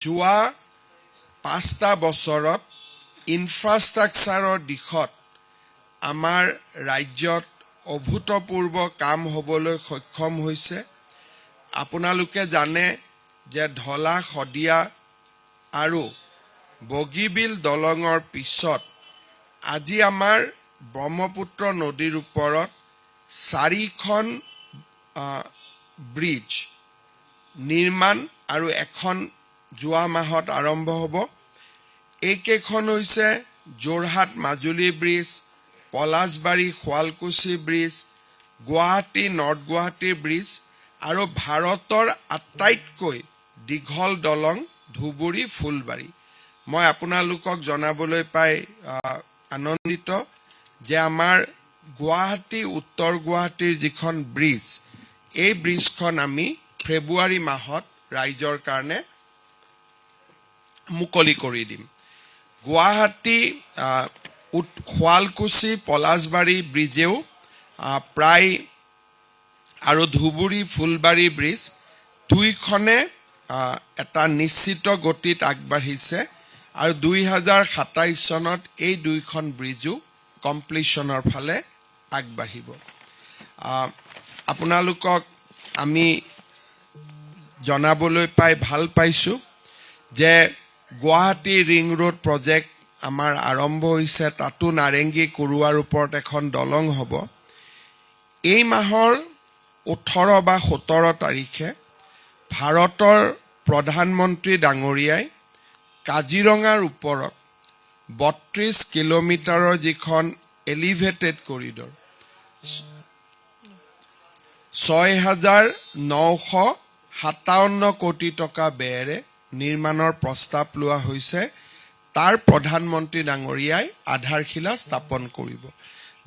যোৱা 5টা বছৰত ইনফ্ৰাষ্ট্ৰাকচাৰৰ দিশত আমাৰ ৰাজ্যত অভূতপূৰ্ব কাম হ'বলৈ সক্ষম হৈছে। আপোনালোকে জানে যে ঢলা শদিয়া আৰু বগীবিল দলঙৰ পিছত আজি আমাৰ ব্ৰহ্মপুত্ৰ নদীৰ ওপৰত 4খন ব্ৰিজ নিৰ্মাণ আৰু এখন যোৱা মাহত আৰম্ভ হ'ব। এইকেইখন হৈছে Jorhat Majuli bridge, Palashbari Suwalkuchi bridge, Guwahati north Guwahati bridge আৰু ভাৰতৰ আটাইতকৈ দীঘল দলং ধুবুৰী ফুলবাৰী। মই আপোনালোকক জনাবলৈ পাই আনন্দিত যে আমাৰ গুৱাহাটী উত্তৰ গুৱাহাটীৰ যিখন ব্ৰিজ, এই ব্ৰিজখন আমি ফেব্ৰুৱাৰী মাহত ৰাইজৰ কাৰণে মুকলি কৰি দিম। গুৱাহাটী শুৱালকুছি পলাশবাৰী ব্ৰিজেও প্ৰায় আৰু ধুবুৰী ফুলবাৰী ব্ৰিজ দুইখনে এটা নিশ্চিত গতিত আগবাঢ়িছে আৰু 2027 চনত এই দুইখন ব্ৰিজো কমপ্লিশ্যনৰ ফালে আগবাঢ়িব। আপোনালোকক আমি জনাবলৈ পাই ভাল পাইছোঁ যে গুৱাহাটী ৰিং ৰোড প্ৰজেক্ট আমাৰ আৰম্ভ হৈছে। তাতো নাৰেংগী কুৰুৱাৰ ওপৰত এখন দলং হ'ব। এই মাহৰ 18 বা 17 তাৰিখে ভাৰতৰ প্ৰধানমন্ত্ৰী ডাঙৰীয়াই কাজিৰঙাৰ ওপৰত 32 কিলোমিটাৰৰ যিখন এলিভেটেড কৰিডৰ 6,957 কোটি টকা ব্যয়েৰে নিৰ্মাণৰ প্ৰস্তাৱ লোৱা হৈছে। তাৰ প্ৰধানমন্ত্ৰী ডাঙৰীয়াই আধাৰশিলা স্থাপন কৰিব।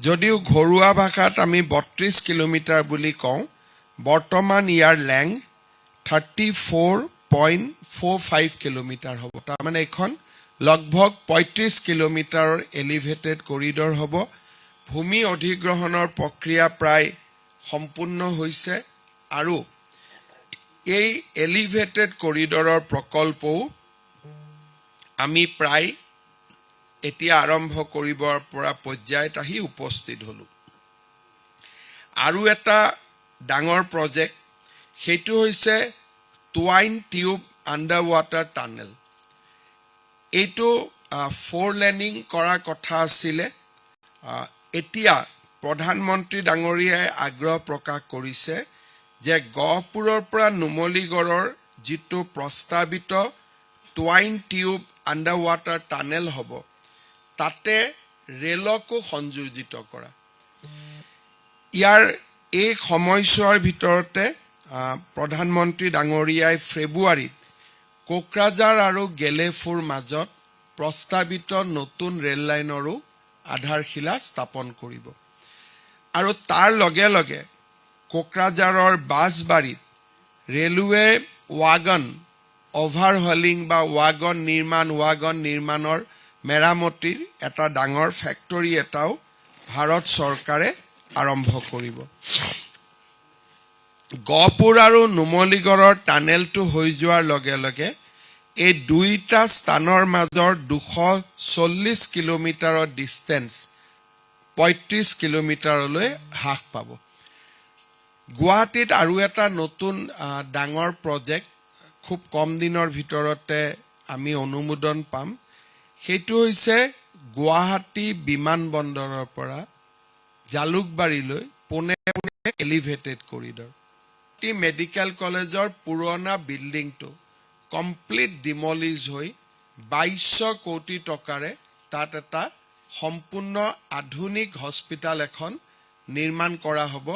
যদিও ঘৰুৱা ভাষাত আমি 32 কিলোমিটাৰ বুলি কওঁ, বৰ্তমান ইয়াৰ লেংথ 34.45 কিলোমিটাৰ হ'ব। তাৰমানে এখন লগভগ 35 কিলোমিটাৰৰ এলিভেটেড কৰিডৰ হ'ব। ভূমি অধিগ্ৰহণৰ প্ৰক্ৰিয়া প্ৰায় সম্পূৰ্ণ হৈছে আৰু এই এলিভেটেড কৰিডৰৰ প্ৰকল্পও আমি প্ৰায় এতিয়া আৰম্ভ কৰিব পৰা পৰ্যায়ত আহি উপস্থিত হ'লোঁ। আৰু এটা ডাঙৰ প্ৰজেক্ট, সেইটো হৈছে টুৱাইন টিউব আণ্ডাৰ ৱাটাৰ টানেল। এইটো 4 লেনিং কৰাৰ কথা আছিলে। এতিয়া প্ৰধানমন্ত্ৰী ডাঙৰীয়াই আগ্ৰহ প্ৰকাশ কৰিছে যে গহপুৰৰ পৰা নুমলীগড়ৰ যিটো প্ৰস্তাৱিত টুৱাইন টিউব আণ্ডাৰ ৱাটাৰ টানেল হ'ব, তাতে ৰেলকো সংযোজিত কৰা। ইয়াৰ এই সময়ছোৱাৰ ভিতৰতে প্ৰধানমন্ত্ৰী ডাঙৰীয়াই ফেব্ৰুৱাৰীত কোকৰাঝাৰ আৰু গেলেফুৰ মাজত প্ৰস্তাৱিত নতুন ৰেল লাইনৰো আধাৰশিলা স্থাপন কৰিব। আৰু তাৰ লগে লগে কোকৰাঝাৰৰ বাছবাৰীত ৰেলৱে ৱাগন অভাৰহলিং বা ৱাগন নিৰ্মাণৰ মেৰামতিৰ এটা ডাঙৰ ফেক্টৰী এটাও ভাৰত চৰকাৰে আৰম্ভ কৰিব। গহপুৰ আৰু নুমলীগড়ৰ টানেলটো হৈ যোৱাৰ লগে লগে এই দুইটা স্থানৰ মাজৰ 240 কিলোমিটাৰৰ ডিষ্টেঞ্চ 35 কিলোমিটাৰলৈ হ্ৰাস পাব। গুৱাহাটীত আৰু এটা নতুন ডাঙৰ প্ৰজেক্ট খুব কম দিনৰ ভিতৰতে আমি অনুমোদন পাম। সেইটো হৈছে গুৱাহাটী বিমানবন্দৰৰ পৰা জালুকবাৰীলৈ পোনে এলিভেটেড কৰিডৰ। মেডিকেল কলেজৰ পুৰণা বিল্ডিংটো কমপ্লিট ডিমলিজ হৈ 2200 কোটি টকাৰে তাত এটা সম্পূৰ্ণ আধুনিক হস্পিটাল এখন নিৰ্মাণ কৰা হ'ব।